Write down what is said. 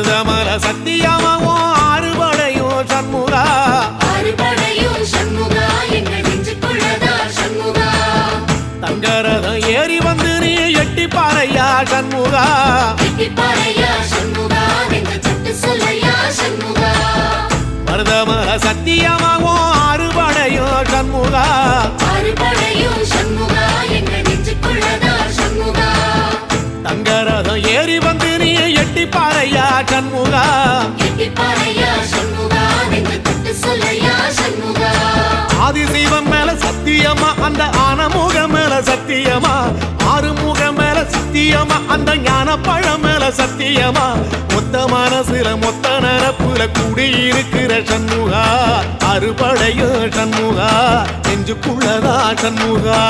மருதமல சத்தியமாவும் ஆறுபடையும் சண்முகா தங்கரதம் ஏறி வந்து நீ எட்டி பாறையா சண்முகா மருதமல சத்தியமாவும் ஆறுபடையும் சண்முகா தங்கரதம் ஏறி வந்து நீ எட்டி பாறையா சண்முகா ஆதிசைவம் மேல சத்தியமா அந்த ஆனமுகம் மேல சத்தியமா ஆறுமுகம் மேல சத்தியமா அந்த ஞான பழம் மேல சத்தியமா மொத்த மனசுல மொத்த நரப்புல குடியிருக்கிற சண்முகா அறுபடையோ சண்முகா நெஞ்சுக்குள்ளதா சண்முகா